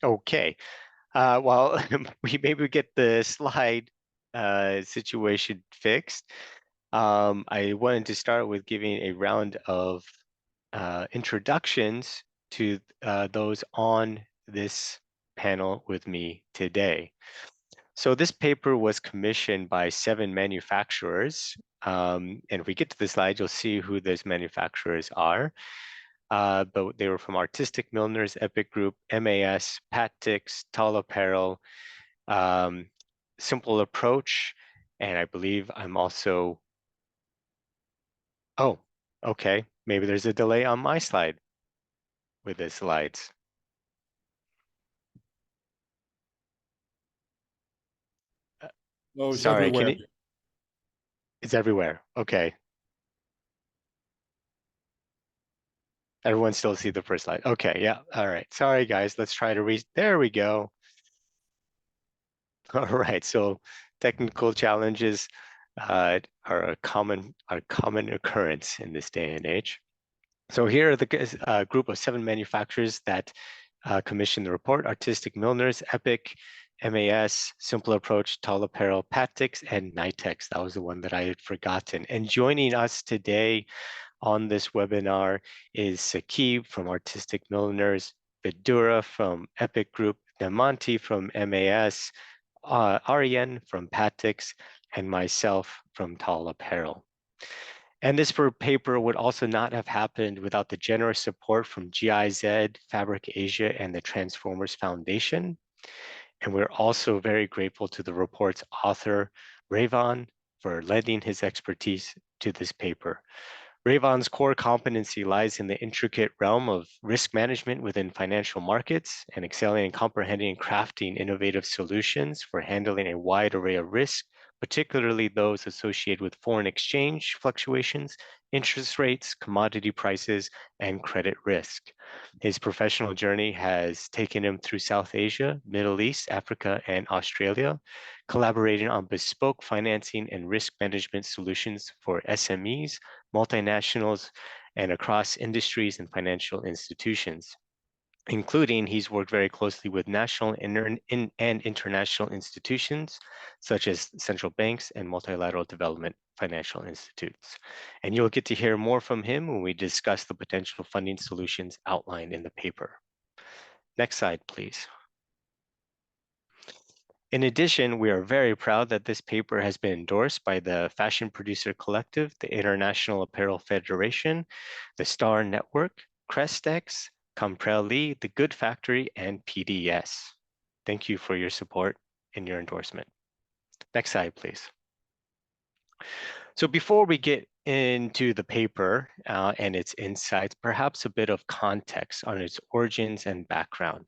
Okay. Well, we maybe get the slide situation fixed. I wanted to start with giving a round of introductions to those on this panel with me today. So this paper was commissioned by 7 manufacturers. And if we get to the slide, you'll see who those manufacturers are. But they were from Artistic Milliners, Epic Group, MAS, Patix, Tall Apparel, um, Simple Approach, and I believe I'm also, oh, okay, maybe there's a delay on my slide with the slides. Uh, No, it's Sorry, everywhere. it's everywhere. Okay, everyone still see the first slide. Okay, yeah, all right. Sorry, guys, let's try to reach, there we go. All right, so technical challenges are a common occurrence in this day and age. So here are the group of 7 manufacturers that commissioned the report: Artistic Milliners, Epic, MAS, Simple Approach, Tall Apparel, Patix, and Nitex. That was the one that I had forgotten. And joining us today on this webinar is Sakib from Artistic Milliners, Vidura from Epic Group, Namanti from MAS, Ariane from Patix, and myself from Tall Apparel. And this paper would also not have happened without the generous support from GIZ, Fabric Asia, and the Transformers Foundation. And we're also very grateful to the report's author, Rayvon, for lending his expertise to this paper. Rayvon's core competency lies in the intricate realm of risk management within financial markets and excelling in comprehending and crafting innovative solutions for handling a wide array of risks, particularly those associated with foreign exchange fluctuations, interest rates, commodity prices, and credit risk. His professional journey has taken him through South Asia, Middle East, Africa, and Australia, collaborating on bespoke financing and risk management solutions for SMEs, multinationals, and across industries and financial institutions, including he's worked very closely with national and international institutions, such as central banks and multilateral development financial institutes. And you'll get to hear more from him when we discuss the potential funding solutions outlined in the paper. Next slide, please. In addition, we are very proud that this paper has been endorsed by the Fashion Producer Collective, the International Apparel Federation, the Star Network, Crestex, Comprelli, The Good Factory, and PDS. Thank you for your support and your endorsement. Next slide, please. So before we get into the paper and its insights, perhaps a bit of context on its origins and background.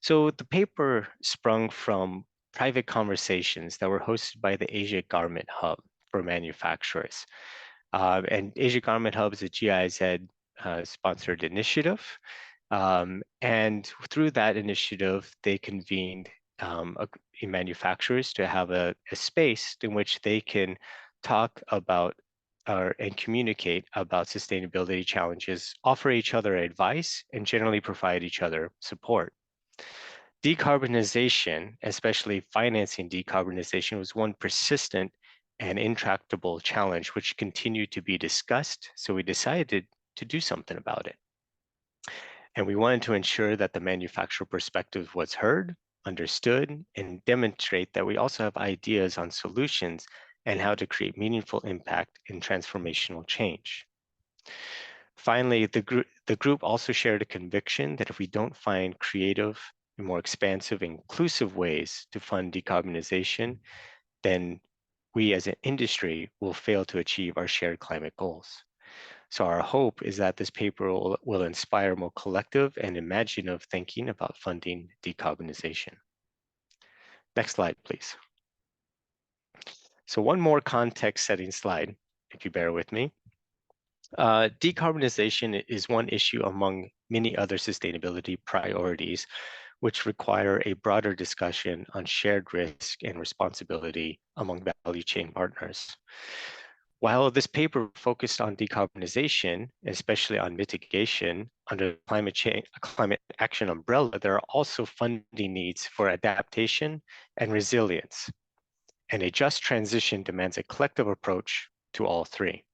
So the paper sprung from private conversations that were hosted by the Asia Garment Hub for manufacturers. And Asia Garment Hub is a GIZ sponsored initiative. And through that initiative, they convened manufacturers to have a space in which they can talk about and communicate about sustainability challenges, offer each other advice, and generally provide each other support. Decarbonization, especially financing decarbonization, was one persistent and intractable challenge which continued to be discussed. So we decided to do something about it. And we wanted to ensure that the manufacturer perspective was heard, understood, and demonstrate that we also have ideas on solutions and how to create meaningful impact and transformational change. Finally, the group also shared a conviction that if we don't find creative and more expansive, inclusive ways to fund decarbonization, then we as an industry will fail to achieve our shared climate goals. So our hope is that this paper will inspire more collective and imaginative thinking about funding decarbonization. Next slide, please. So one more context setting slide, if you bear with me. Decarbonization is one issue among many other sustainability priorities, which require a broader discussion on shared risk and responsibility among value chain partners. While this paper focused on decarbonization, especially on mitigation under the climate action umbrella, there are also funding needs for adaptation and resilience. And a just transition demands a collective approach to all three.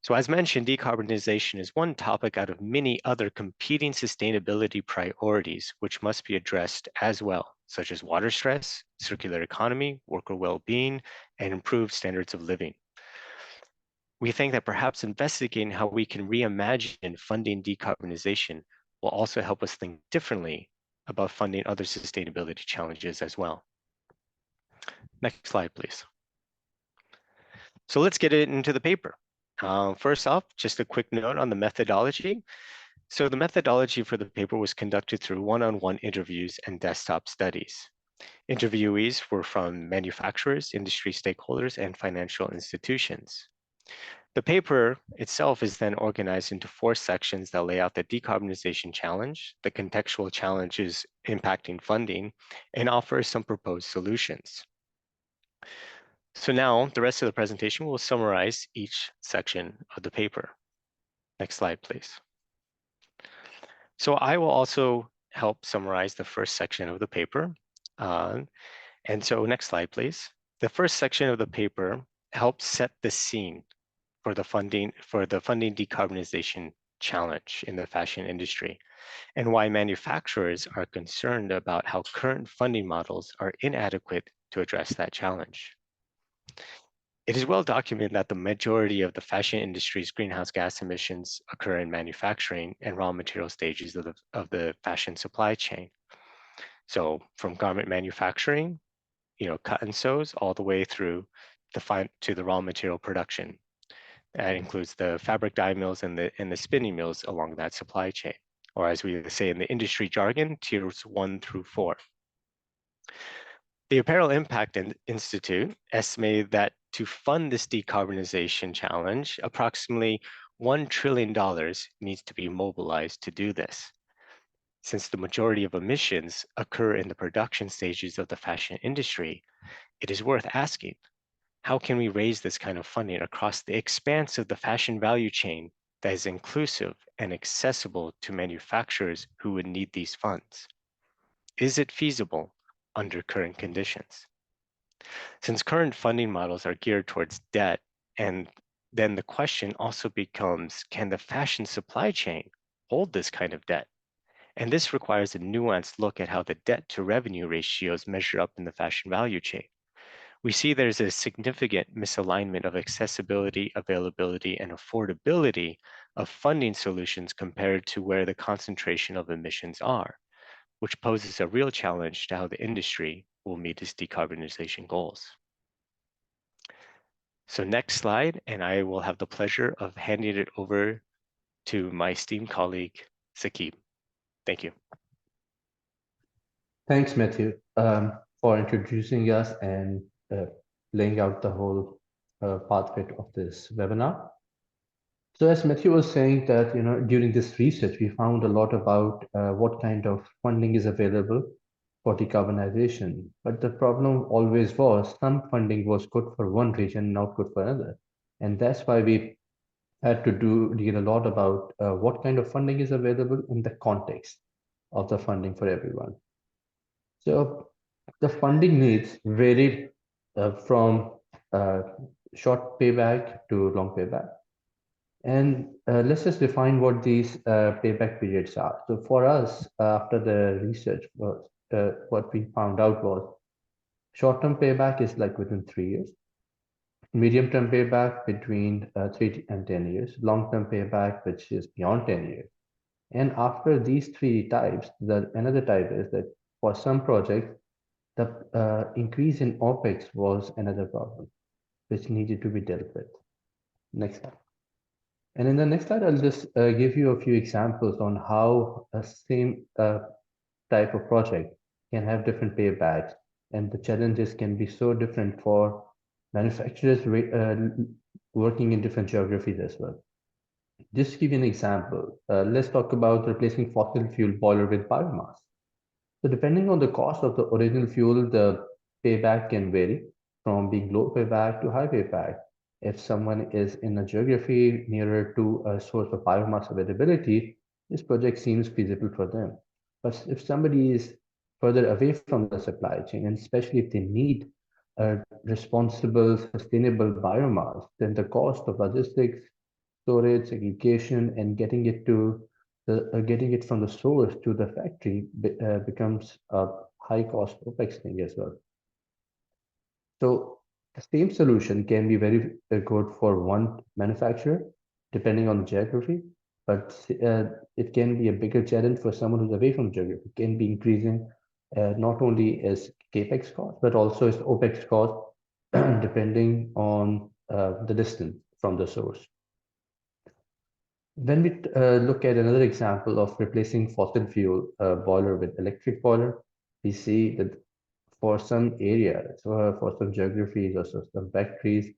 So as mentioned, decarbonization is one topic out of many other competing sustainability priorities, which must be addressed as well, such as water stress, circular economy, worker well-being, and improved standards of living. We think that perhaps investigating how we can reimagine funding decarbonization will also help us think differently about funding other sustainability challenges as well. Next slide, please. So let's get into the paper. First off, just a quick note on the methodology. So the methodology for the paper was conducted through one-on-one interviews and desktop studies. Interviewees were from manufacturers, industry stakeholders, and financial institutions. The paper itself is then organized into 4 sections that lay out the decarbonization challenge, the contextual challenges impacting funding, and offers some proposed solutions. So now the rest of the presentation will summarize each section of the paper. Next slide, please. So I will also help summarize the first section of the paper. And so next slide, please. The first section of the paper helps set the scene for the funding decarbonization challenge in the fashion industry, and why manufacturers are concerned about how current funding models are inadequate to address that challenge. It is well documented that the majority of the fashion industry's greenhouse gas emissions occur in manufacturing and raw material stages of the fashion supply chain. So from garment manufacturing, cut and sews, all the way through to the raw material production. That includes the fabric dye mills and the spinning mills along that supply chain, or as we say in the industry jargon, tiers 1 through 4. The Apparel Impact Institute estimated that to fund this decarbonization challenge, approximately $1 trillion needs to be mobilized to do this. Since the majority of emissions occur in the production stages of the fashion industry, it is worth asking, how can we raise this kind of funding across the expanse of the fashion value chain that is inclusive and accessible to manufacturers who would need these funds? Is it feasible under current conditions? Since current funding models are geared towards debt, and then the question also becomes, can the fashion supply chain hold this kind of debt? And this requires a nuanced look at how the debt to revenue ratios measure up in the fashion value chain. We see there's a significant misalignment of accessibility, availability, and affordability of funding solutions compared to where the concentration of emissions are, which poses a real challenge to how the industry will meet its decarbonization goals. So next slide, and I will have the pleasure of handing it over to my esteemed colleague, Saqib. Thank you. Thanks, Matthew, for introducing us and laying out the whole pathway of this webinar. So as Matthew was saying that, during this research, we found a lot about what kind of funding is available for decarbonization. But the problem always was some funding was good for one region, not good for another. And that's why we had to deal a lot about what kind of funding is available in the context of the funding for everyone. So the funding needs varied from short payback to long payback. And let's just define what these payback periods are. So for us, after the research, what we found out was short-term payback is like within 3 years, medium-term payback between 3 and 10 years, long-term payback, which is beyond 10 years. And after these 3 types, another type is that for some projects, the increase in OPEX was another problem, which needed to be dealt with. Next slide. And in the next slide, I'll just give you a few examples on how a same type of project can have different paybacks, and the challenges can be so different for manufacturers working in different geographies as well. Just to give you an example, let's talk about replacing fossil fuel boiler with biomass. So depending on the cost of the original fuel, the payback can vary from being low payback to high payback. If someone is in a geography nearer to a source of biomass availability, this project seems feasible for them. But if somebody is further away from the supply chain, and especially if they need a responsible, sustainable biomass, then the cost of logistics, storage, segregation, and getting it from the source to the factory becomes a high cost OPEX thing as well. So the same solution can be very good for one manufacturer, depending on the geography, but it can be a bigger challenge for someone who's away from geography. It can be increasing not only as capex cost, but also as OPEX cost, depending on the distance from the source. When we look at another example of replacing fossil fuel boiler with electric boiler, we see that for some areas, for some geographies or some factories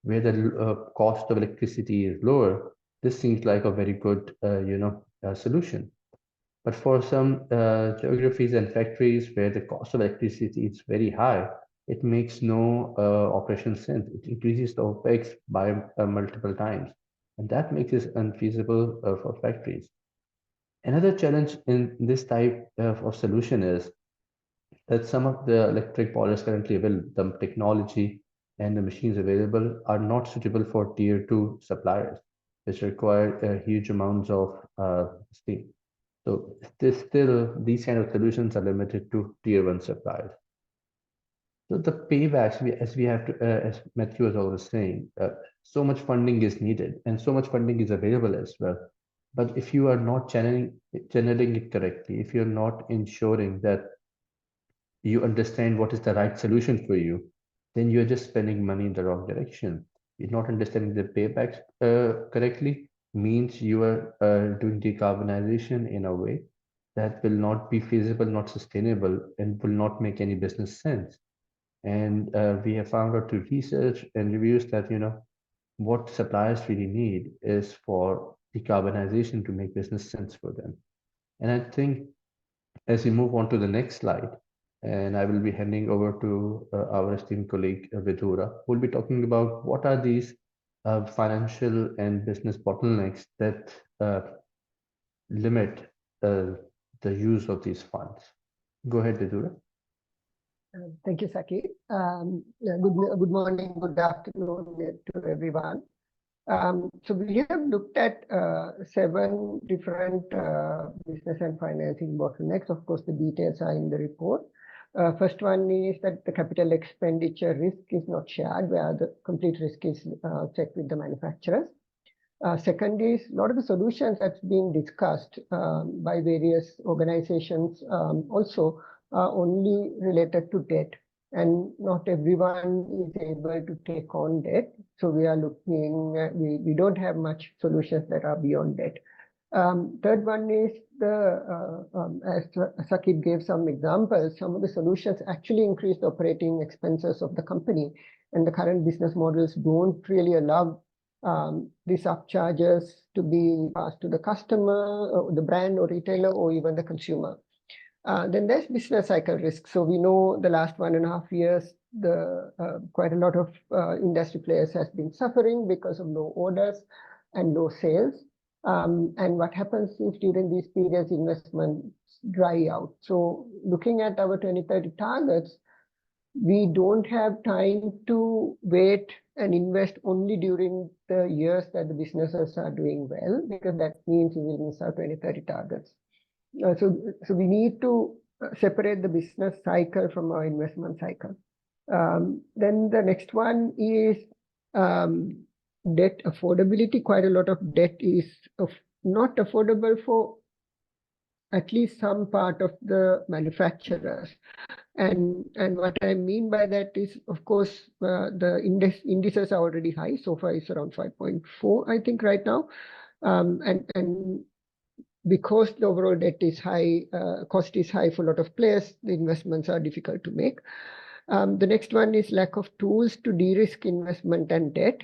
where the cost of electricity is lower, this seems like a very good, solution. But for some geographies and factories where the cost of electricity is very high, it makes no operational sense. It increases the OPEX by multiple times, and that makes it unfeasible for factories. Another challenge in this type of solution is that some of the electric boilers currently available, the technology and the machines available are not suitable for tier 2 suppliers, which require huge amounts of steam. So these kind of solutions are limited to tier 1 suppliers. So the paybacks, as we have to, as Matthew was always saying, so much funding is needed and so much funding is available as well. But if you are not channeling it correctly, if you're not ensuring that you understand what is the right solution for you, then you're just spending money in the wrong direction. You're not understanding the paybacks correctly, means you are doing decarbonization in a way that will not be feasible, not sustainable, and will not make any business sense. And we have found out through research and reviews that, what suppliers really need is for decarbonization to make business sense for them. And I think as we move on to the next slide, and I will be handing over to our esteemed colleague Vidura, who will be talking about what are these financial and business bottlenecks that limit the use of these funds. Go ahead, Vidura. Thank you, Saki. Good morning, good afternoon to everyone. So we have looked at 7 different business and financing bottlenecks. Of course, the details are in the report. First one is that the capital expenditure risk is not shared, where the complete risk is checked with the manufacturers. Second is a lot of the solutions that's being discussed by various organizations also are only related to debt, and not everyone is able to take on debt. So we are looking at, we don't have much solutions that are beyond debt. Third one is as Sakib gave some examples, some of the solutions actually increase the operating expenses of the company, and the current business models don't really allow these upcharges to be passed to the customer, or the brand or retailer, or even the consumer. Then there's business cycle risk. So we know the last 1.5 years, quite a lot of industry players has been suffering because of low orders and low sales. And what happens if during these periods investments dry out? So looking at our 2030 targets, we don't have time to wait and invest only during the years that the businesses are doing well, because that means we will miss our 2030 targets. So we need to separate the business cycle from our investment cycle. Then the next one is debt affordability. Quite a lot of debt is not affordable for at least some part of the manufacturers. And what I mean by that is, of course, the indices are already high. So far, it's around 5.4, I think, right now. And because the overall debt is high, cost is high for a lot of players, the investments are difficult to make. The next one is lack of tools to de-risk investment and debt,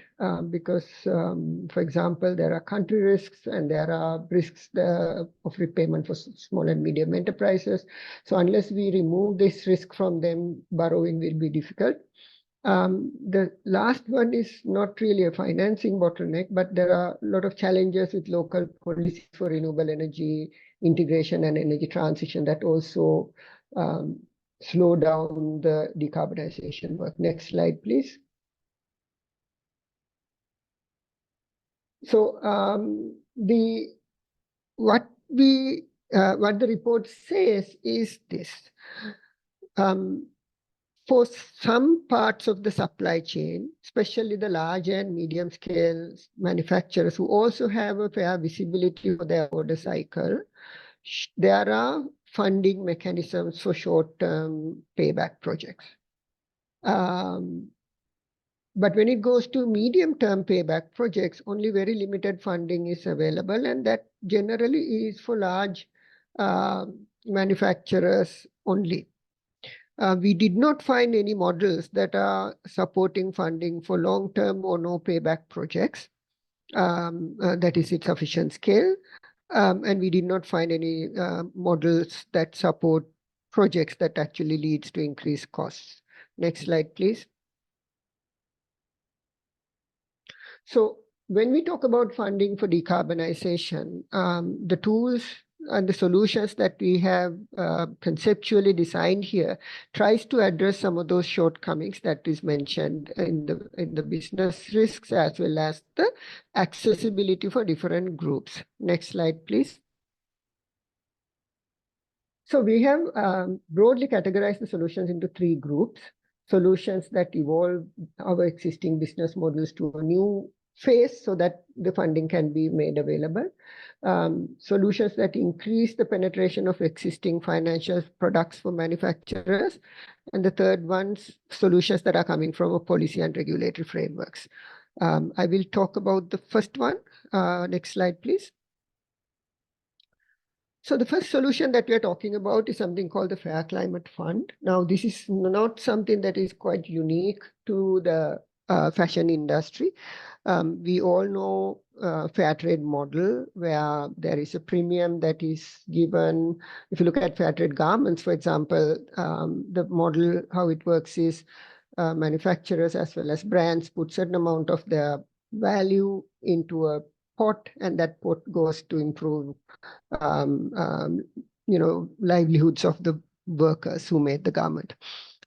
because, for example, there are country risks and there are risks of repayment for small and medium enterprises. So unless we remove this risk from them, borrowing will be difficult. The last one is not really a financing bottleneck, but there are a lot of challenges with local policies for renewable energy integration and energy transition that also slow down the decarbonization work. Next slide, please. So what the report says is this. For some parts of the supply chain, especially the large and medium scale manufacturers who also have a fair visibility for their order cycle, there are funding mechanisms for short-term payback projects. But when it goes to medium-term payback projects, only very limited funding is available, and that generally is for large manufacturers only. We did not find any models that are supporting funding for long-term or no payback projects that is at sufficient scale. And we did not find any models that support projects that actually leads to increased costs. Next slide, please. So when we talk about funding for decarbonization, the tools and the solutions that we have conceptually designed here tries to address some of those shortcomings that is mentioned in the business risks as well as the accessibility for different groups. Next slide, please. So we have broadly categorized the solutions into 3 groups. Solutions that evolve our existing business models to a new phase so that the funding can be made available. Solutions that increase the penetration of existing financial products for manufacturers. And the third one's solutions that are coming from a policy and regulatory frameworks. I will talk about the first one. Next slide, please. So the first solution that we're talking about is something called the Fair Climate Fund. Now, this is not something that is quite unique to the fashion industry. We all know fair trade model where there is a premium that is given. If you look at fair trade garments, for example, the model, how it works is manufacturers as well as brands put certain amount of their value into a pot, and that pot goes to improve livelihoods of the workers who made the garment.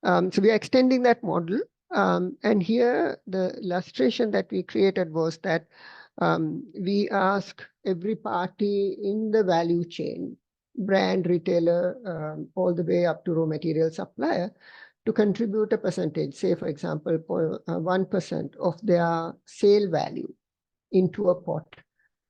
So we are extending that model. And here the illustration that we created was that we ask every party in the value chain, brand, retailer, all the way up to raw material supplier, to contribute a percentage, say for example, 1% of their sale value into a pot.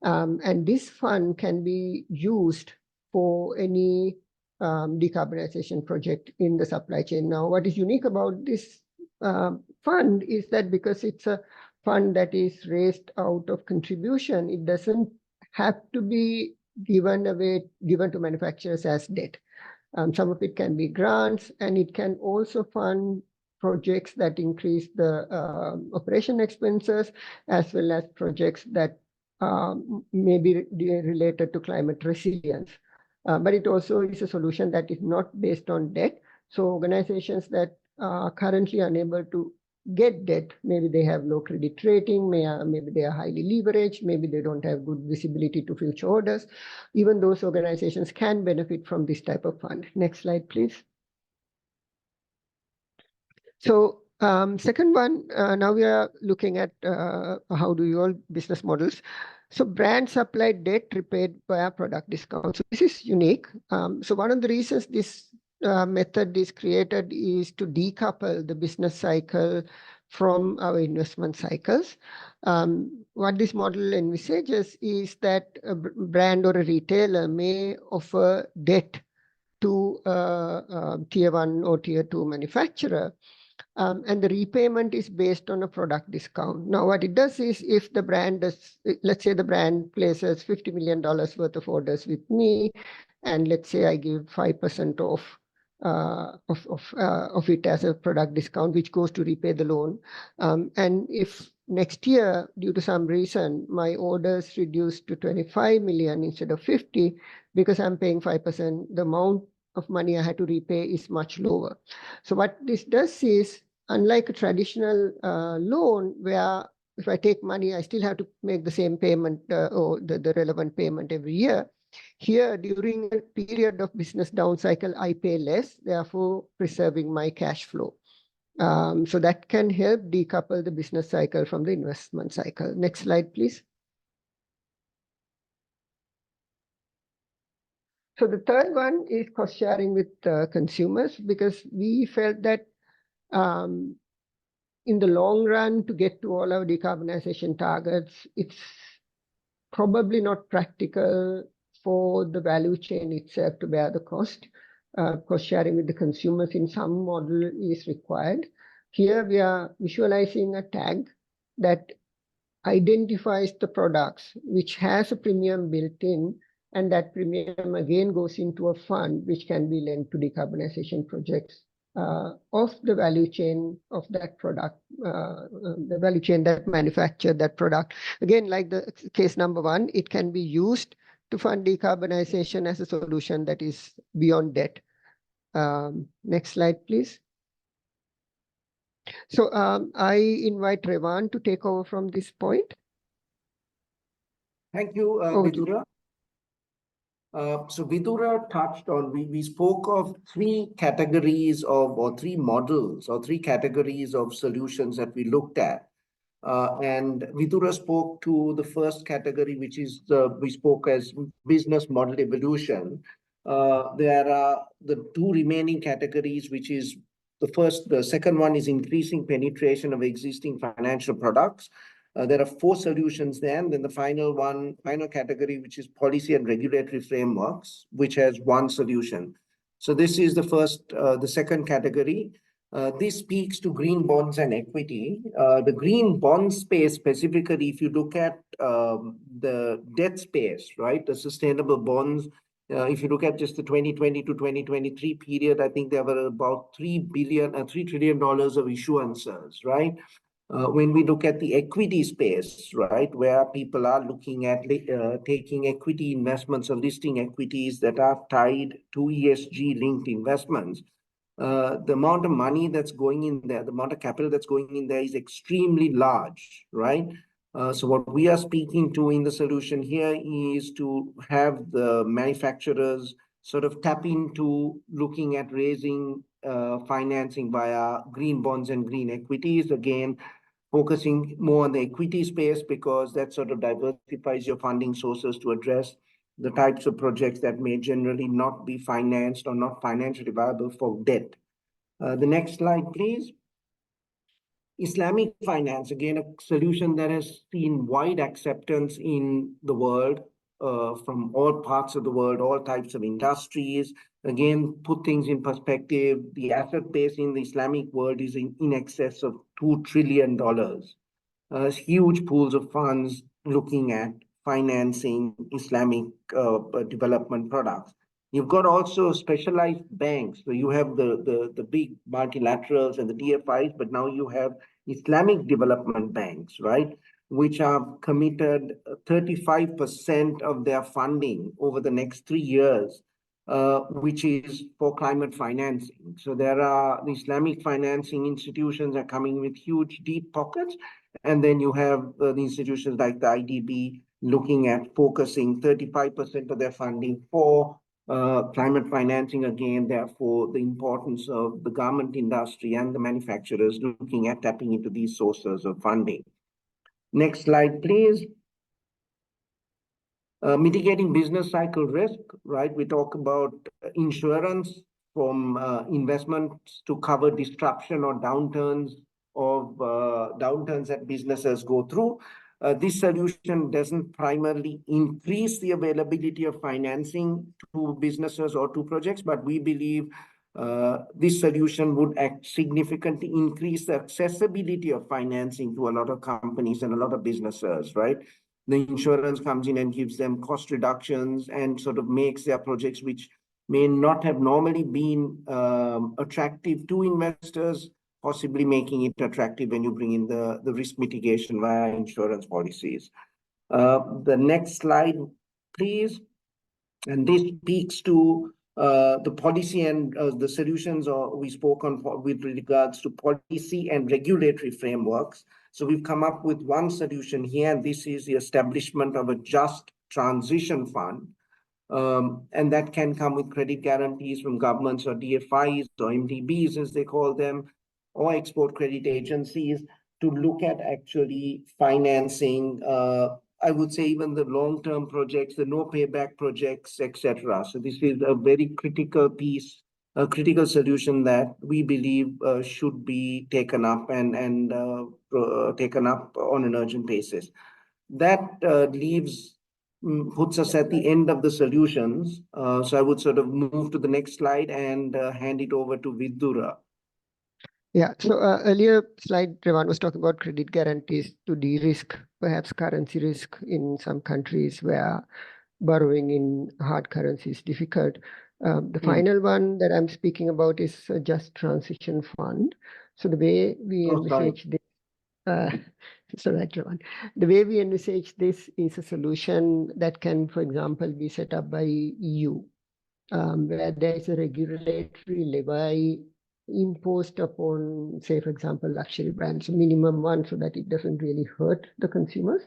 And this fund can be used for any decarbonization project in the supply chain. Now, what is unique about this fund is that because it's a fund that is raised out of contribution, it doesn't have to be given to manufacturers as debt. Some of it can be grants, and it can also fund projects that increase the operation expenses, as well as projects that may be related to climate resilience. But it also is a solution that is not based on debt. So organizations that are currently unable to get debt, maybe they have low credit rating, maybe they are highly leveraged, maybe they don't have good visibility to future orders. Even those organizations can benefit from this type of fund. Next slide, please. So second one, now we are looking at how do you all business models. So brand supply debt repaid via product discount. So this is unique. So one of the reasons this method is created is to decouple the business cycle from our investment cycles. What this model envisages is that a brand or a retailer may offer debt to a tier 1 or tier 2 manufacturer. And the repayment is based on a product discount. Now, what it does is if the brand does, let's say the brand places $50 million worth of orders with me, and let's say I give 5% of it as a product discount, which goes to repay the loan. And if next year, due to some reason, my orders reduce to 25 million instead of 50, because I'm paying 5%, the amount of money I had to repay is much lower. So what this does is unlike a traditional loan where if I take money, I still have to make the same payment or the relevant payment every year. Here, during a period of business down cycle, I pay less, therefore preserving my cash flow. So that can help decouple the business cycle from the investment cycle. Next slide, please. So the third one is cost sharing with consumers, because we felt that in the long run, to get to all our decarbonization targets, it's probably not practical for the value chain itself to bear the cost. Cost sharing with the consumers in some model is required. Here we are visualizing a tag that identifies the products which has a premium built in, and that premium again goes into a fund which can be lent to decarbonization projects of the value chain of that product, the value chain that manufactured that product. Again, like the case number one, it can be used to fund decarbonization as a solution that is beyond debt. Next slide, please. So I invite Revan to take over from this point. Thank you, Vidura. So Vidura touched on, we spoke of three categories of, or three models, or three categories of solutions that we looked at. And Vidura spoke to the first category, which is we spoke as business model evolution. There are the two remaining categories, which is the second one is increasing penetration of existing financial products. There are four solutions there, and then the final category, which is policy and regulatory frameworks, which has one solution. So this is the second category. This speaks to green bonds and equity. The green bond space specifically, if you look at the debt space, right, the sustainable bonds, if you look at just the 2020 to 2023 period, I think there were about $3 trillion of issuances, right? When we look at the equity space, right, where people are looking at taking equity investments or listing equities that are tied to ESG-linked investments, the amount of money that's going in there, the amount of capital that's going in there is extremely large, right? So what we are speaking to in the solution here is to have the manufacturers sort of tap into looking at raising financing via green bonds and green equities, again, focusing more on the equity space because that sort of diversifies your funding sources to address the types of projects that may generally not be financed or not financially viable for debt. The next slide, please. Islamic finance, again, a solution that has seen wide acceptance in the world, from all parts of the world, all types of industries. Again, put things in perspective, the asset base in the Islamic world is in excess of $2 trillion. Huge pools of funds looking at financing Islamic development products. You've got also specialized banks. So you have the big multilaterals and the DFIs, but now you have Islamic development banks, right, which have committed 35% of their funding over the next 3 years, which is for climate financing. So there are the Islamic financing institutions are coming with huge, deep pockets. And then you have the institutions like the IDB looking at focusing 35% of their funding for climate financing, again, therefore, the importance of the garment industry and the manufacturers looking at tapping into these sources of funding. Next slide, please. Mitigating business cycle risk, right? We talk about insurance from investments to cover disruption or downturns that businesses go through. This solution doesn't primarily increase the availability of financing to businesses or to projects, but we believe this solution would significantly increase the accessibility of financing to a lot of companies and a lot of businesses, right? The insurance comes in and gives them cost reductions and sort of makes their projects, which may not have normally been attractive to investors, possibly making it attractive when you bring in the risk mitigation via insurance policies. The next slide, please. And this speaks to the policy and the solutions we spoke on with regards to policy and regulatory frameworks. So we've come up with one solution here, and this is the establishment of a just transition fund. And that can come with credit guarantees from governments or DFIs or MDBs, as they call them, or export credit agencies to look at actually financing, I would say even the long-term projects, the no payback projects, etc. So this is a very critical piece, a critical solution that we believe should be taken up and taken up on an urgent basis. That puts us at the end of the solutions. So I would sort of move to the next slide and hand it over to Vidura. Yeah, so earlier slide, Revan was talking about credit guarantees to de-risk perhaps currency risk in some countries where borrowing in hard currency is difficult. The final one that I'm speaking about is a just transition fund. So the way we envisage this, so right, Revan. The way we envisage this is a solution that can, for example, be set up by EU, where there is a regulatory levy imposed upon, say, for example, luxury brands, minimum one, so that it doesn't really hurt the consumers.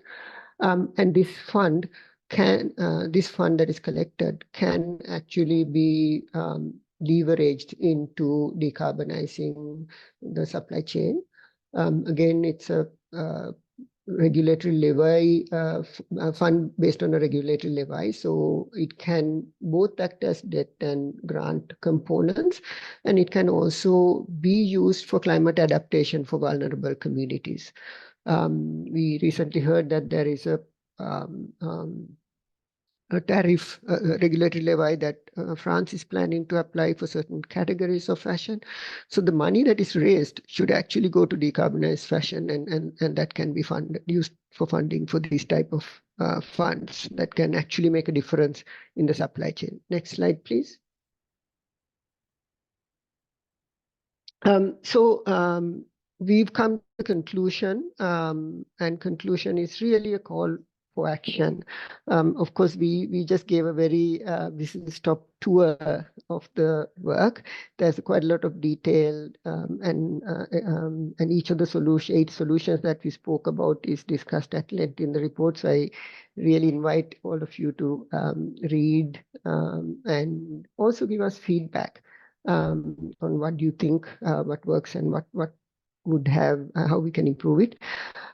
And this fund that is collected can actually be leveraged into decarbonizing the supply chain. Again, it's a regulatory levy fund based on a regulatory levy, so it can both act as debt and grant components, and it can also be used for climate adaptation for vulnerable communities. We recently heard that there is a tariff regulatory levy that France is planning to apply for certain categories of fashion. So the money that is raised should actually go to decarbonize fashion, and that can be used for funding for these type of funds that can actually make a difference in the supply chain. Next slide, please. We've come to a conclusion, and conclusion is really a call for action. Of course, we just gave a very whistle-stop tour of the work. There's quite a lot of detail, and each of the 8 solutions that we spoke about is discussed at length in the report. So I really invite all of you to read and also give us feedback on what do you think, what works and what would have, how we can improve it.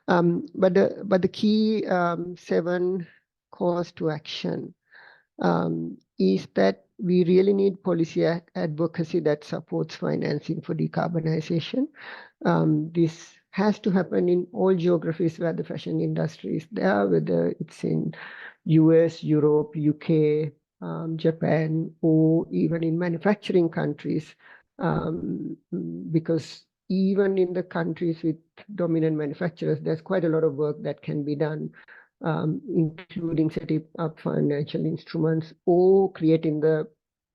But the key 7 calls to action is that we really need policy advocacy that supports financing for decarbonization. This has to happen in all geographies where the fashion industry is there, whether it's in US, Europe, UK, Japan, or even in manufacturing countries, because even in the countries with dominant manufacturers, there's quite a lot of work that can be done, including setting up financial instruments or creating the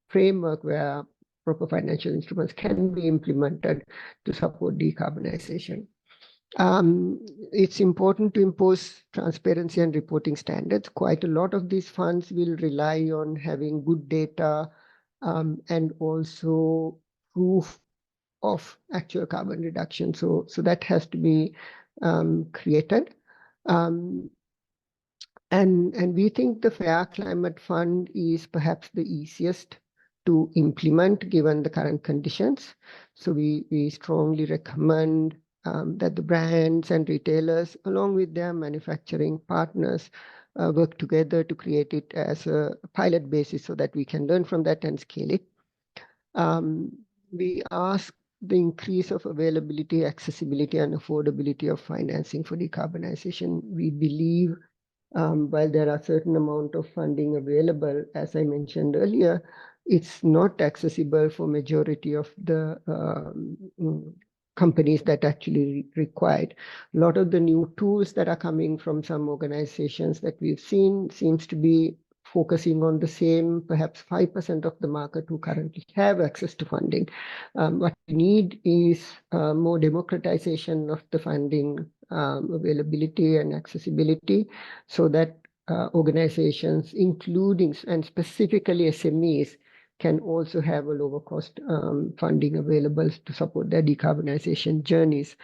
framework where proper financial instruments can be implemented to support decarbonization. It's important to impose transparency and reporting standards. Quite a lot of these funds will rely on having good data and also proof of actual carbon reduction. So that has to be created. And we think the Fair Climate Fund is perhaps the easiest to implement given the current conditions. So we strongly recommend that the brands and retailers, along with their manufacturing partners, work together to create it as a pilot basis so that we can learn from that and scale it. We ask the increase of availability, accessibility, and affordability of financing for decarbonization. We believe while there are certain amount of funding available, as I mentioned earlier, it's not accessible for majority of the companies that actually required. A lot of the new tools that are coming from some organizations that we've seen seems to be focusing on the same, perhaps 5% of the market who currently have access to funding. What we need is more democratization of the funding availability and accessibility so that organizations, including and specifically SMEs, can also have a lower cost funding available to support their decarbonization journeys.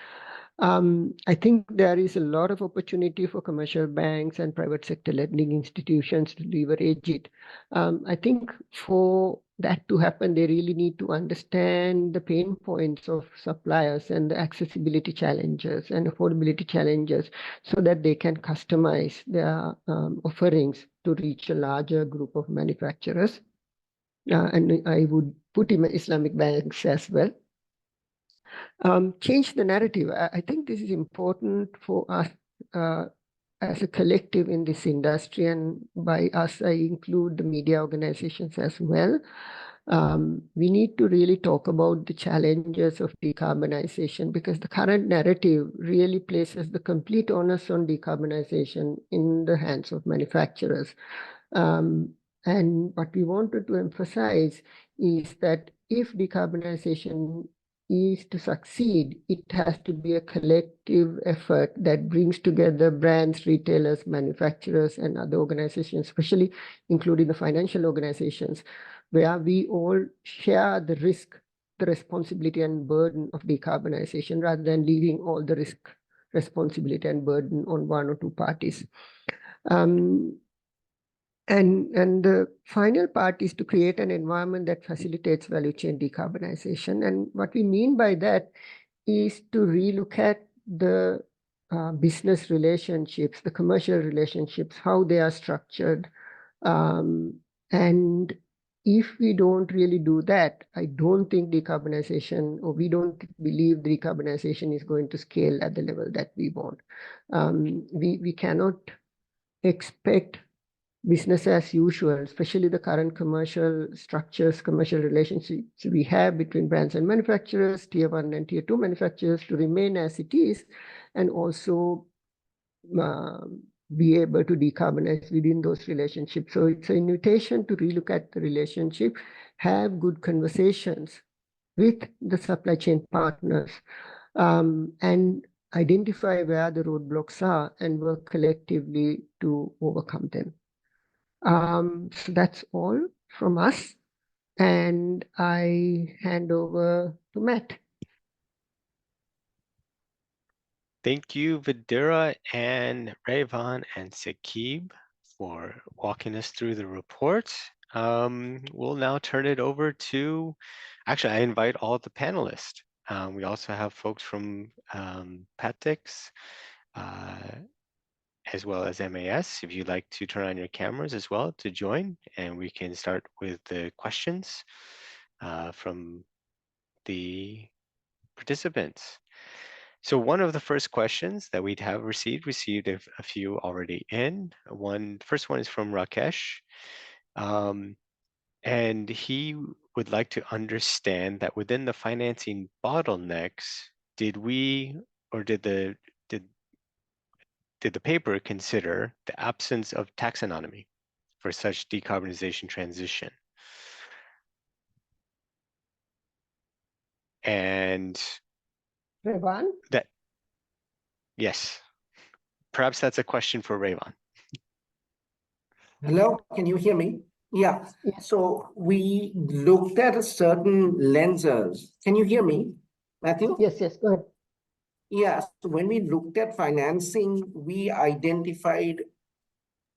I think there is a lot of opportunity for commercial banks and private sector lending institutions to leverage it. I think for that to happen, they really need to understand the pain points of suppliers and the accessibility challenges and affordability challenges so that they can customize their offerings to reach a larger group of manufacturers. And I would put in Islamic banks as well. Change the narrative. I think this is important for us as a collective in this industry, and by us, I include the media organizations as well. We need to really talk about the challenges of decarbonization, because the current narrative really places the complete onus on decarbonization in the hands of manufacturers. And what we wanted to emphasize is that if decarbonization is to succeed, it has to be a collective effort that brings together brands, retailers, manufacturers, and other organizations, especially including the financial organizations, where we all share the risk, the responsibility and burden of decarbonization, rather than leaving all the risk, responsibility and burden on one or two parties. And the final part is to create an environment that facilitates value chain decarbonization. And what we mean by that is to relook at the business relationships, the commercial relationships, how they are structured. And if we don't really do that, I don't think decarbonization, or we don't believe decarbonization is going to scale at the level that we want. We cannot expect business as usual, especially the current commercial structures, commercial relationships we have between brands and manufacturers, tier 1 and tier 2 manufacturers, to remain as it is, and also be able to decarbonize within those relationships. So it's an invitation to relook at the relationship, have good conversations with the supply chain partners, and identify where the roadblocks are and work collectively to overcome them. So that's all from us, and I hand over to Matt. Thank you, Vidura and Rayvan and Sakib, for walking us through the report. We'll now turn it over to, actually, I invite all the panelists. We also have folks from Patix, as well as MAS, if you'd like to turn on your cameras as well to join, and we can start with the questions from the participants. So one of the first questions that we'd have received a few already in. First one is from Rakesh, and he would like to understand that within the financing bottlenecks, did the paper consider the absence of taxonomy for such decarbonization transition? And Rayvan? Yes, perhaps that's a question for Rayvan. Hello, can you hear me? Yeah. Yes. So we looked at a certain lenses. Can you hear me, Matthew? Yes, go ahead. Yeah. So when we looked at financing, we identified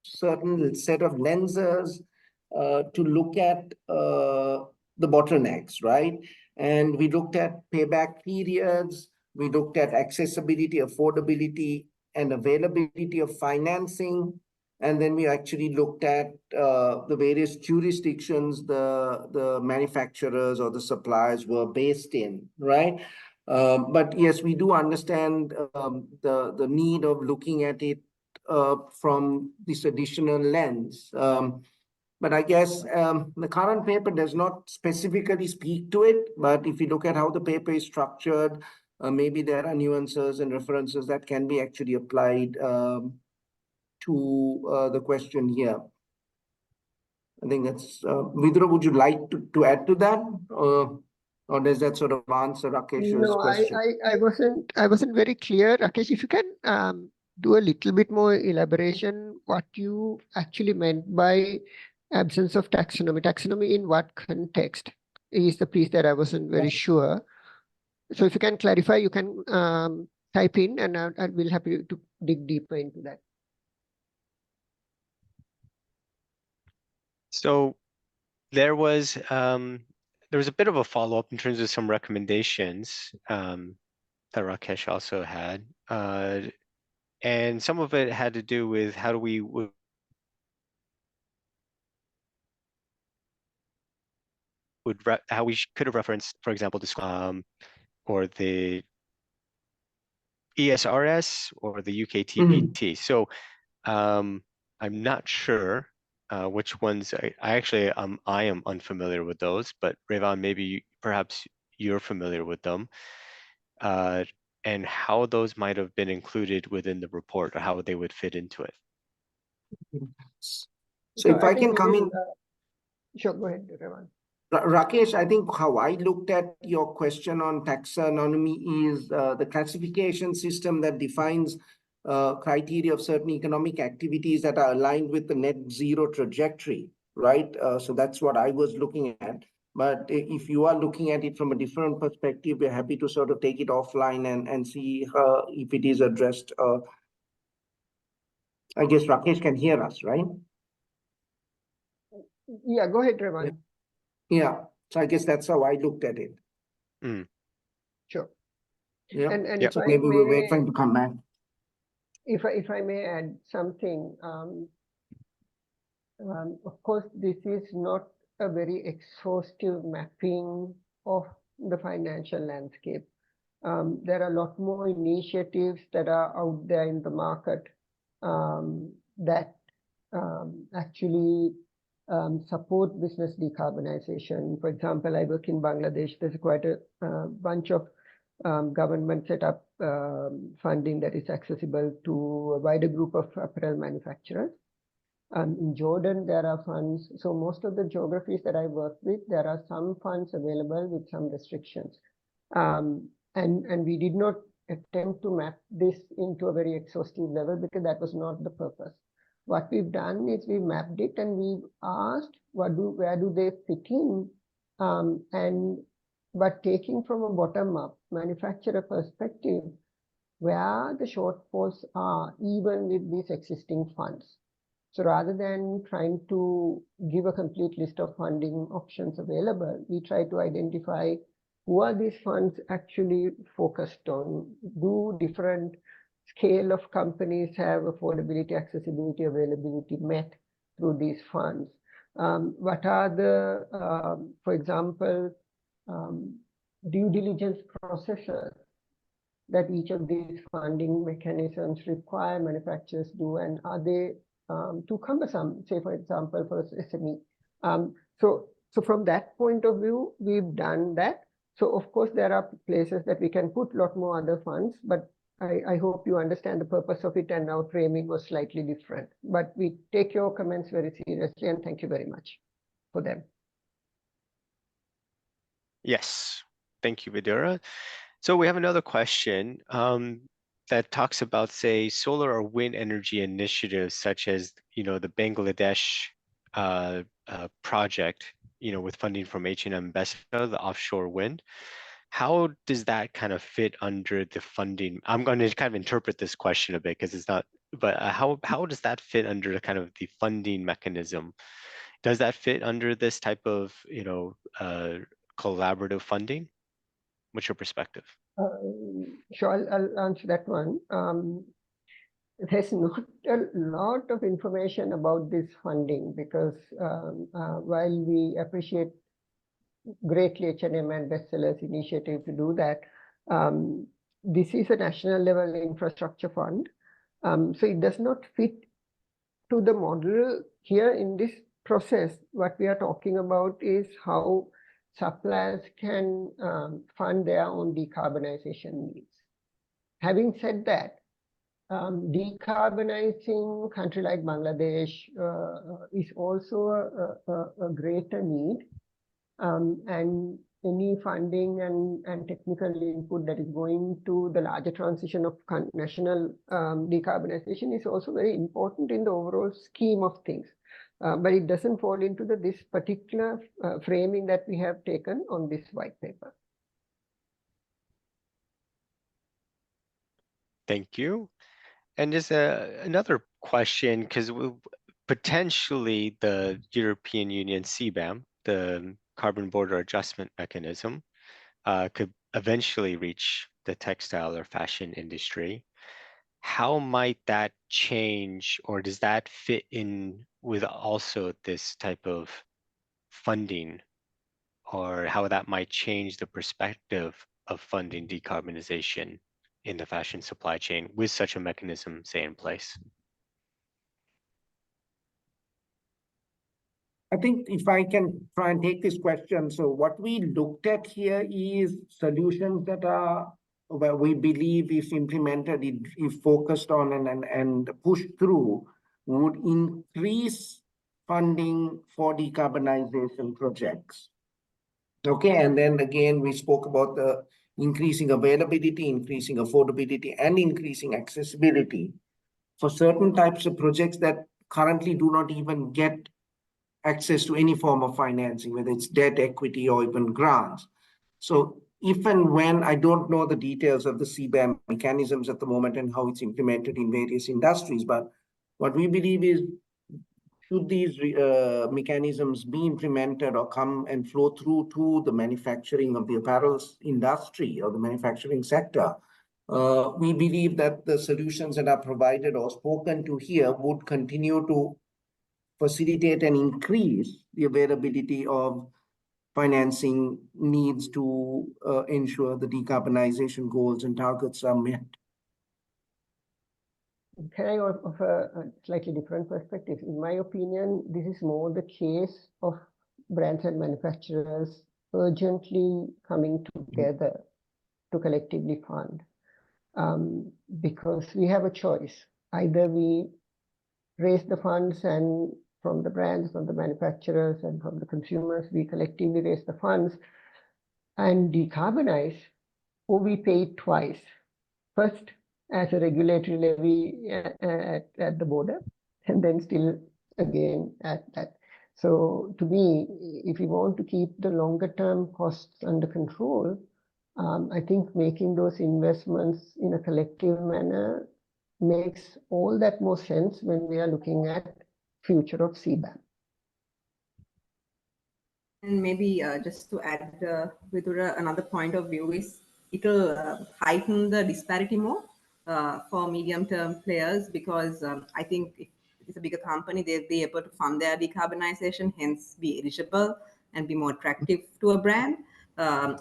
certain set of lenses to look at the bottlenecks, right? And we looked at payback periods, we looked at accessibility, affordability, and availability of financing. And then we actually looked at the various jurisdictions the manufacturers or the suppliers were based in, right? But yes, we do understand the need of looking at it from this additional lens. But I guess the current paper does not specifically speak to it. But if you look at how the paper is structured, maybe there are nuances and references that can be actually applied to the question here. I think that's, Vidura, would you like to add to that? Or does that sort of answer Rakesh's question? No, I wasn't very clear. Rakesh, if you can do a little bit more elaboration, what you actually meant by absence of taxonomy. Taxonomy in what context is the piece that I wasn't very sure. So if you can clarify, you can type in, and I will happy to dig deeper into that. So there was a bit of a follow-up in terms of some recommendations that Rakesh also had, and some of it had to do with how do we how we could have referenced, for example, or the ESRS or the UKTPT. So I'm not sure which ones. I actually I am unfamiliar with those, but Revan, maybe perhaps you're familiar with them, and how those might have been included within the report or how they would fit into it. So if I can come in. Sure, go ahead, Revan. Rakesh, I think how I looked at your question on taxonomy is the classification system that defines criteria of certain economic activities that are aligned with the net zero trajectory, right? So that's what I was looking at. But if you are looking at it from a different perspective, we're happy to sort of take it offline and see if it is addressed. I guess Rakesh can hear us, right? Yeah, go ahead, Revan. Yeah, so I guess that's how I looked at it. Sure. Yeah, and so maybe we'll wait for him to come back. If I may add something, of course, this is not a very exhaustive mapping of the financial landscape. There are a lot more initiatives that are out there in the market that actually support business decarbonization. For example, I work in Bangladesh. There's quite a bunch of government set up funding that is accessible to a wider group of apparel manufacturers. In Jordan, there are funds. So most of the geographies that I work with, there are some funds available with some restrictions. And we did not attempt to map this into a very exhaustive level because that was not the purpose. What we've done is we mapped it and we've asked where do they fit in, but taking from a bottom-up manufacturer perspective, where the shortfalls are even with these existing funds. So rather than trying to give a complete list of funding options available, we try to identify who are these funds actually focused on. Do different scale of companies have affordability, accessibility, availability met through these funds? What are the, for example, due diligence processes that each of these funding mechanisms require manufacturers do, and are they too cumbersome, say, for example, for SME? So from that point of view, we've done that. So of course, there are places that we can put a lot more other funds, but I hope you understand the purpose of it, and our framing was slightly different. But we take your comments very seriously, and thank you very much for them. Yes, thank you, Vidura. So we have another question that talks about, say, solar or wind energy initiatives, such as, the Bangladesh project, with funding from H&M Besa, the offshore wind. How does that kind of fit under the funding? I'm going to kind of interpret this question a bit because it's not, but how does that fit under the kind of the funding mechanism? Does that fit under this type of, collaborative funding? What's your perspective? Sure, I'll answer that one. There's not a lot of information about this funding because while we appreciate greatly H&M and Bestsellers initiative to do that, this is a national level infrastructure fund. So it does not fit to the model here in this process. What we are talking about is how suppliers can fund their own decarbonization needs. Having said that, decarbonizing a country like Bangladesh is also a greater need, and any funding and technical input that is going to the larger transition of national decarbonization is also very important in the overall scheme of things. but it doesn't fall into this particular framing that we have taken on this white paper. Thank you. And just another question, because potentially the European Union CBAM, the Carbon Border Adjustment Mechanism, could eventually reach the textile or fashion industry. How might that change, or does that fit in with also this type of funding, or how that might change the perspective of funding decarbonization in the fashion supply chain with such a mechanism, say, in place? I think if I can try and take this question, so what we looked at here is solutions that are where we believe if implemented, if focused on and pushed through, would increase funding for decarbonization projects. Okay, and then again, we spoke about the increasing availability, increasing affordability, and increasing accessibility for certain types of projects that currently do not even get access to any form of financing, whether it's debt, equity, or even grants. So if and when, I don't know the details of the CBAM mechanisms at the moment and how it's implemented in various industries, but what we believe is, should these mechanisms be implemented or come and flow through to the manufacturing of the apparel industry or the manufacturing sector, we believe that the solutions that are provided or spoken to here would continue to facilitate and increase the availability of financing needs to ensure the decarbonization goals and targets are met. Can I offer a slightly different perspective? In my opinion, this is more the case of brands and manufacturers urgently coming together to collectively fund, because we have a choice. Either we raise the funds, and from the brands, from the manufacturers, and from the consumers, we collectively raise the funds and decarbonize, or we pay it twice. First, as a regulatory levy at the border, and then still again at that. So to me, if we want to keep the longer term costs under control, I think making those investments in a collective manner makes all that more sense when we are looking at future of CBAM. And maybe just to add, Vidura, another point of view is it'll heighten the disparity more for medium-term players, because I think if it's a bigger company, they'll be able to fund their decarbonization, hence be eligible and be more attractive to a brand.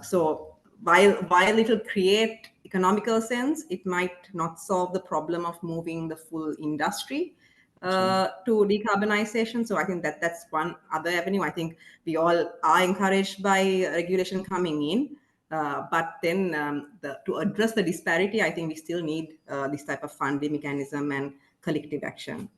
So while it'll create economical sense, it might not solve the problem of moving the full industry to decarbonization. So I think that's one other avenue. I think we all are encouraged by regulation coming in, but then to address the disparity, I think we still need this type of funding mechanism and collective action.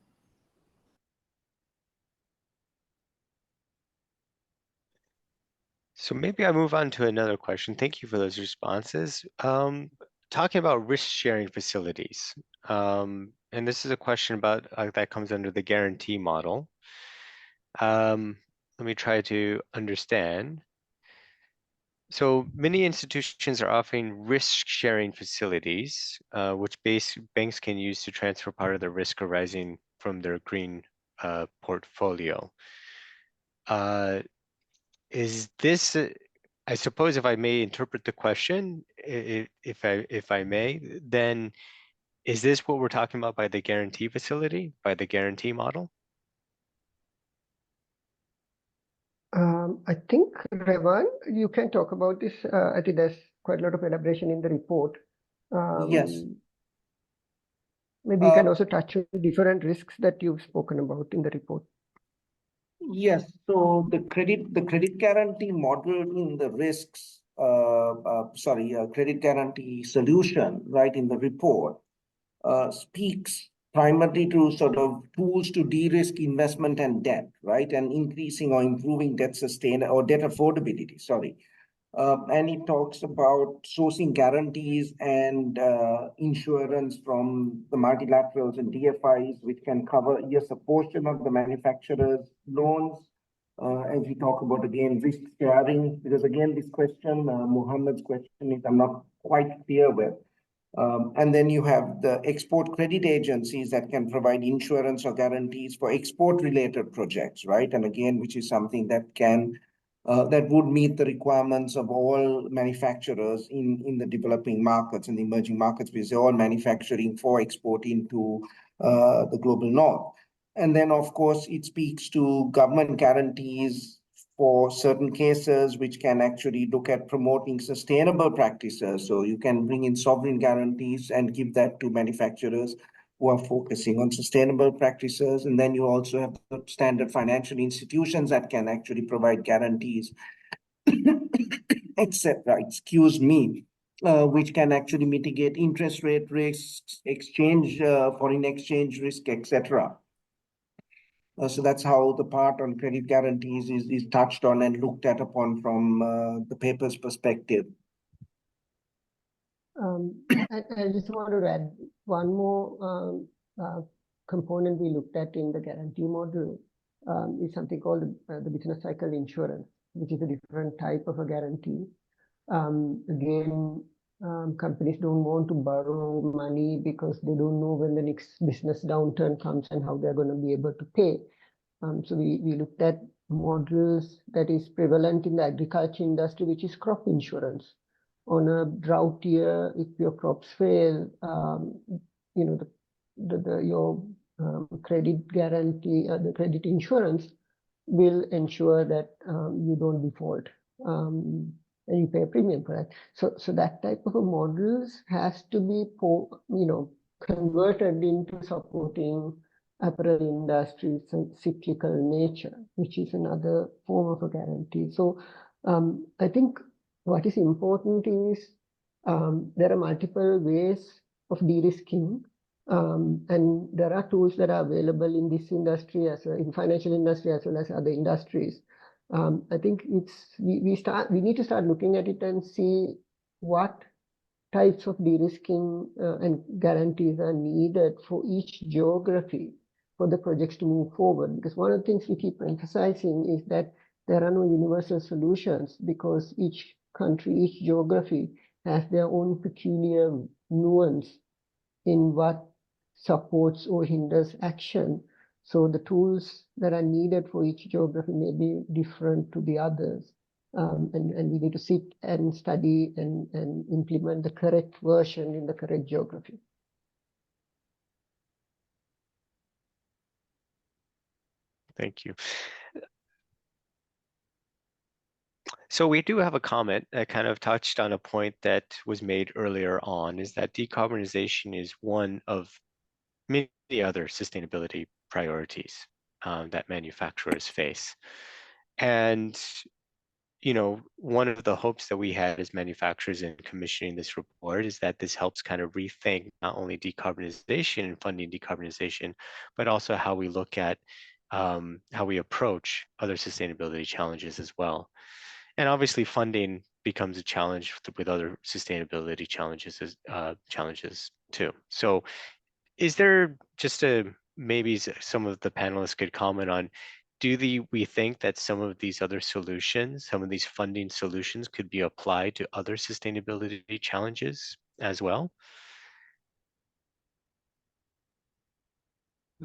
So maybe I move on to another question. Thank you for those responses. Talking about risk-sharing facilities, and this is a question about that comes under the guarantee model. Let me try to understand. So many institutions are offering risk-sharing facilities, which banks can use to transfer part of the risk arising from their green portfolio. Is this, I suppose, if I may interpret the question, if I may, then is this what we're talking about by the guarantee facility, by the guarantee model? I think, Revan, you can talk about this. I think there's quite a lot of elaboration in the report. Yes. Maybe you can also touch on different risks that you've spoken about in the report. Yes, so the credit guarantee model in the risks, credit guarantee solution, right, in the report, speaks primarily to sort of tools to de-risk investment and debt, right, and increasing or improving debt sustain or debt affordability, sorry. And it talks about sourcing guarantees and insurance from the multilaterals and DFIs, which can cover, yes, a portion of the manufacturer's loans. As we talk about, again, risk sharing, because again, this question, Muhammad's question is, I'm not quite clear with. And then you have the export credit agencies that can provide insurance or guarantees for export-related projects, right? And again, which is something that can that would meet the requirements of all manufacturers in the developing markets and the emerging markets, because they're all manufacturing for export into the global north. And then, of course, it speaks to government guarantees for certain cases, which can actually look at promoting sustainable practices. So you can bring in sovereign guarantees and give that to manufacturers who are focusing on sustainable practices. And then you also have the standard financial institutions that can actually provide guarantees, etc. Excuse me. Which can actually mitigate interest rate risks, foreign exchange risk, etc. So that's how the part on credit guarantees is touched on and looked at upon from the paper's perspective. I just want to add one more component we looked at in the guarantee model is something called the business cycle insurance, which is a different type of a guarantee. Again, companies don't want to borrow money because they don't know when the next business downturn comes and how they're going to be able to pay. So we looked at models that is prevalent in the agriculture industry, which is crop insurance. On a drought year, if your crops fail, you know, your credit guarantee, the credit insurance will ensure that you don't default. And you pay a premium for that. So that type of a models has to be, converted into supporting apparel industry's cyclical nature, which is another form of a guarantee. So I think what is important is there are multiple ways of de-risking, and there are tools that are available in this industry, in financial industry, as well as other industries. I think we need to start looking at it and see what types of de-risking and guarantees are needed for each geography for the projects to move forward. Because one of the things we keep emphasizing is that there are no universal solutions, because each country, each geography has their own peculiar nuance in what supports or hinders action. So the tools that are needed for each geography may be different to the others. And we need to sit and study and implement the correct version in the correct geography. Thank you. So we do have a comment that kind of touched on a point that was made earlier on, is that decarbonization is one of many other sustainability priorities that manufacturers face. And one of the hopes that we had as manufacturers in commissioning this report is that this helps kind of rethink not only decarbonization and funding decarbonization, but also how we look at how we approach other sustainability challenges as well. And obviously funding becomes a challenge with other sustainability challenges too. So is there just maybe some of the panelists could comment on, we think that some of these other solutions, some of these funding solutions could be applied to other sustainability challenges as well?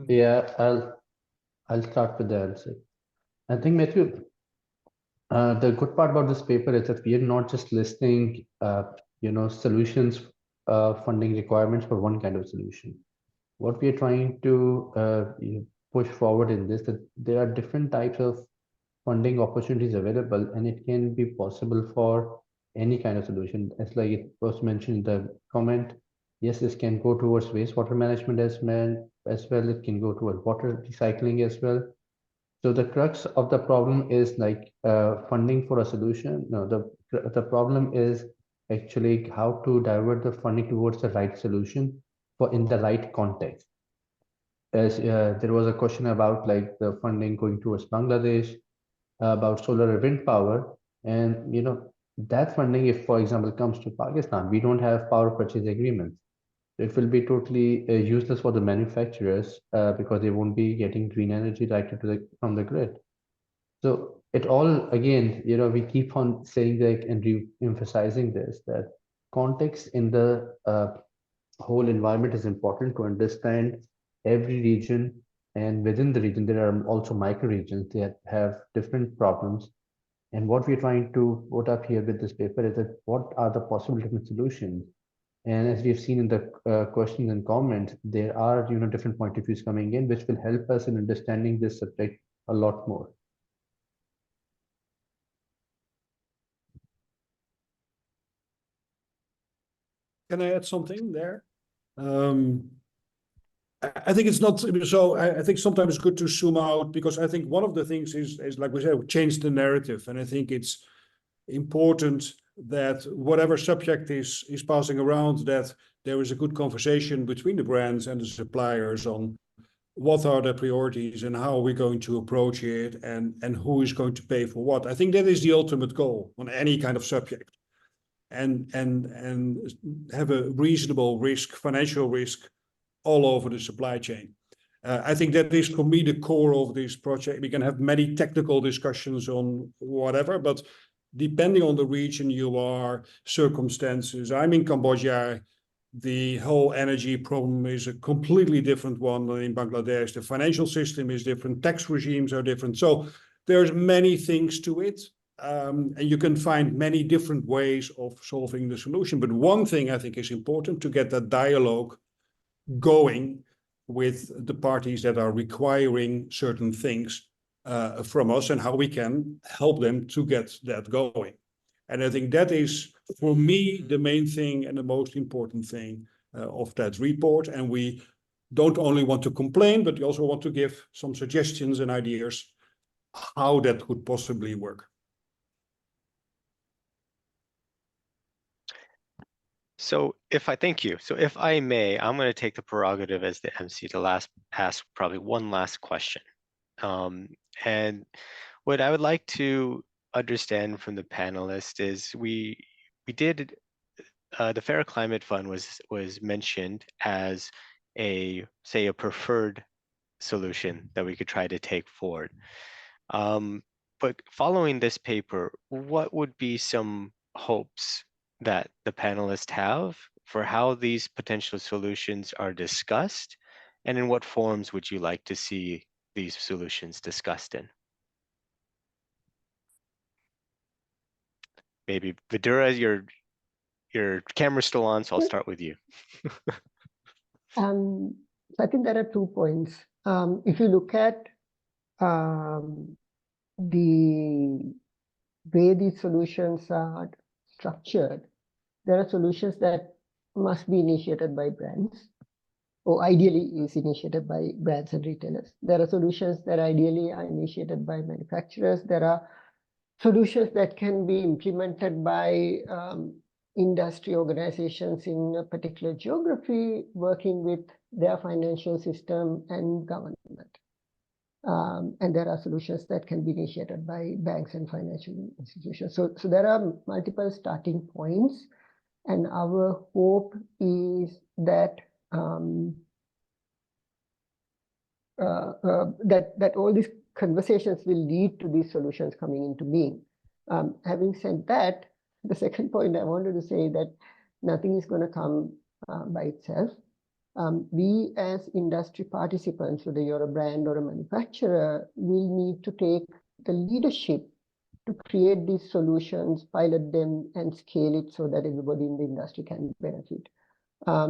Yeah, I'll start with the answer. I think, Matthew, the good part about this paper is that we are not just listing, solutions, funding requirements for one kind of solution. What we are trying to push forward in this, that there are different types of funding opportunities available, and it can be possible for any kind of solution. As like it was mentioned in the comment, yes, this can go towards wastewater management as well. It can go towards water recycling as well. So the crux of the problem is like funding for a solution. No, the problem is actually how to divert the funding towards the right solution for in the right context. As there was a question about like the funding going towards Bangladesh, about solar and wind power, and that funding, if for example comes to Pakistan, we don't have power purchase agreements. It will be totally useless for the manufacturers because they won't be getting green energy directly from the grid. So it all, again, we keep on saying that and re-emphasizing this, that context in the whole environment is important to understand every region, and within the region, there are also micro regions that have different problems. And what we're trying to put up here with this paper is that what are the possible different solutions? And as we've seen in the questions and comments, there are different point of views coming in, which will help us in understanding this subject a lot more. Can I add something there? I think it's not so. I think sometimes it's good to zoom out, because I think one of the things is like we said, change the narrative, and I think it's important that whatever subject is passing around, that there is a good conversation between the brands and the suppliers on what are the priorities and how are we going to approach it, and who is going to pay for what. I think that is the ultimate goal on any kind of subject, and have a reasonable risk, financial risk, all over the supply chain. I think that is, for me, the core of this project. We can have many technical discussions on whatever, but depending on the region you are, circumstances. I'm in Cambodia. The whole energy problem is a completely different one than in Bangladesh. The financial system is different. Tax regimes are different. So there's many things to it. And you can find many different ways of solving the solution. But one thing I think is important, to get that dialogue going with the parties that are requiring certain things from us, and how we can help them to get that going. And I think that is, for me, the main thing and the most important thing of that report. And we don't only want to complain, but we also want to give some suggestions and ideas how that could possibly work. So thank you. So if I may, I'm going to take the prerogative as the MC to ask probably one last question. And what I would like to understand from the panelists is we did the Fair Climate Fund was mentioned as a preferred solution that we could try to take forward. But following this paper, what would be some hopes that the panelists have for how these potential solutions are discussed, and in what forms would you like to see these solutions discussed in? Maybe Vidura, your camera's still on, so I'll start with you. I think there are 2 points. If you look at the way these solutions are structured, there are solutions that must be initiated by brands, or ideally is initiated by brands and retailers. There are solutions that ideally are initiated by manufacturers. There are solutions that can be implemented by industry organizations in a particular geography, working with their financial system and government. And there are solutions that can be initiated by banks and financial institutions. So there are multiple starting points, and our hope is that that all these conversations will lead to these solutions coming into being. Having said that, the second point I wanted to say that nothing is going to come by itself. We as industry participants, whether you're a brand or a manufacturer, will need to take the leadership to create these solutions, pilot them, and scale it so that everybody in the industry can benefit. My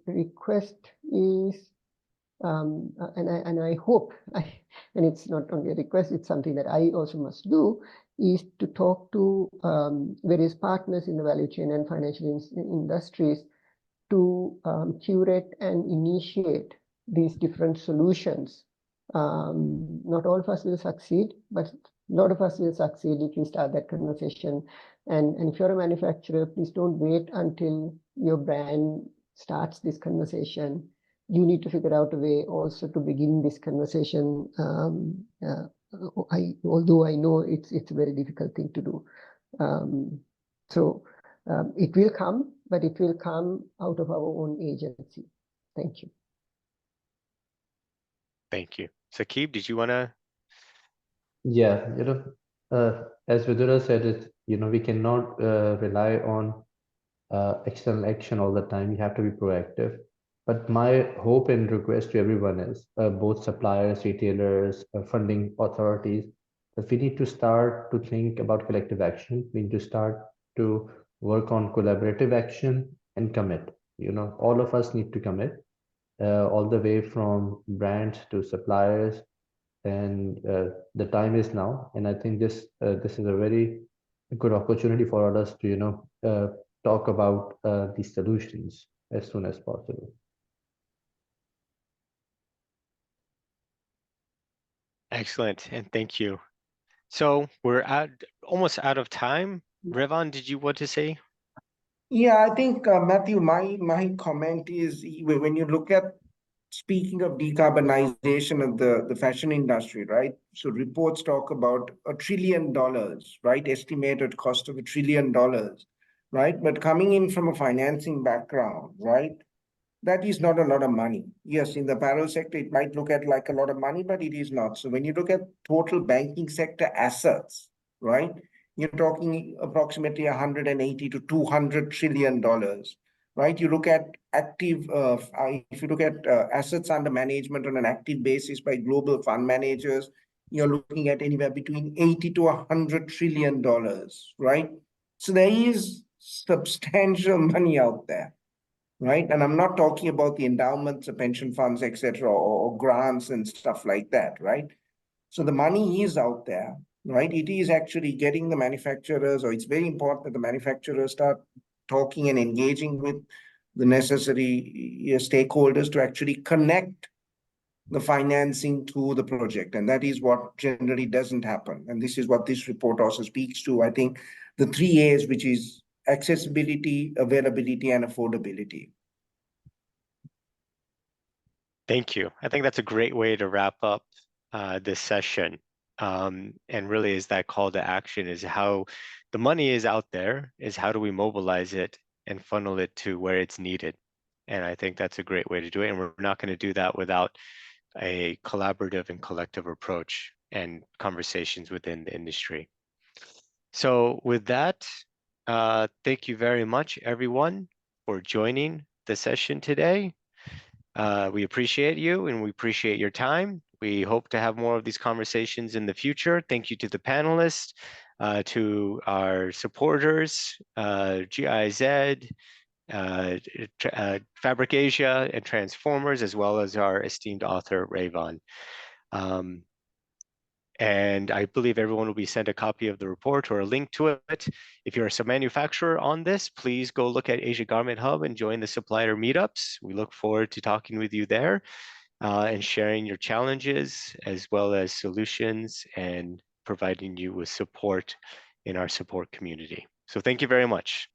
request is, and I hope, and it's not only a request, it's something that I also must do, is to talk to various partners in the value chain and financial industries to curate and initiate these different solutions. Not all of us will succeed, but a lot of us will succeed if we start that conversation. And if you're a manufacturer, please don't wait until your brand starts this conversation. You need to figure out a way also to begin this conversation although I know it's a very difficult thing to do. It will come, but it will come out of our own agency. Thank you. Thank you. Saqib, did you want to? Yeah, as Vidura said, we cannot rely on external action all the time. We have to be proactive. But my hope and request to everyone is both suppliers, retailers, funding authorities, that we need to start to think about collective action. We need to start to work on collaborative action and commit. All of us need to commit, all the way from brands to suppliers. And the time is now. And I think this is a very good opportunity for us to, talk about these solutions as soon as possible. Excellent, and thank you. So we're almost out of time. Revan, did you want to say? Yeah, I think, Matthew, my comment is when you look at, speaking of decarbonization of the fashion industry, right? So reports talk about $1 trillion, right? Estimated cost of $1 trillion, right? But coming in from a financing background, right? That is not a lot of money. Yes, in the apparel sector, it might look at like a lot of money, but it is not. So when you look at total banking sector assets, right? You're talking approximately 180 to $200 trillion, right? You look at active, if you look at assets under management on an active basis by global fund managers, you're looking at anywhere between 80 to $100 trillion, right? So there is substantial money out there, right? And I'm not talking about the endowments, the pension funds, etc., or grants and stuff like that, right? So the money is out there, right? It is actually getting the manufacturers, or it's very important that the manufacturers start talking and engaging with the necessary stakeholders to actually connect the financing to the project. And that is what generally doesn't happen. And this is what this report also speaks to. I think the 3 A's, which is accessibility, availability, and affordability. Thank you. I think that's a great way to wrap up this session. And really is that call to action is how the money is out there, is how do we mobilize it and funnel it to where it's needed. And I think that's a great way to do it. And we're not going to do that without a collaborative and collective approach and conversations within the industry. So with that, thank you very much, everyone, for joining the session today. We appreciate you and we appreciate your time. We hope to have more of these conversations in the future. Thank you to the panelists, to our supporters, GIZ, Fabric Asia, and Transformers, as well as our esteemed author, Revan. And I believe everyone will be sent a copy of the report or a link to it. If you're a manufacturer on this, please go look at Asia Garment Hub and join the supplier meetups. We look forward to talking with you there and sharing your challenges as well as solutions and providing you with support in our support community. So thank you very much.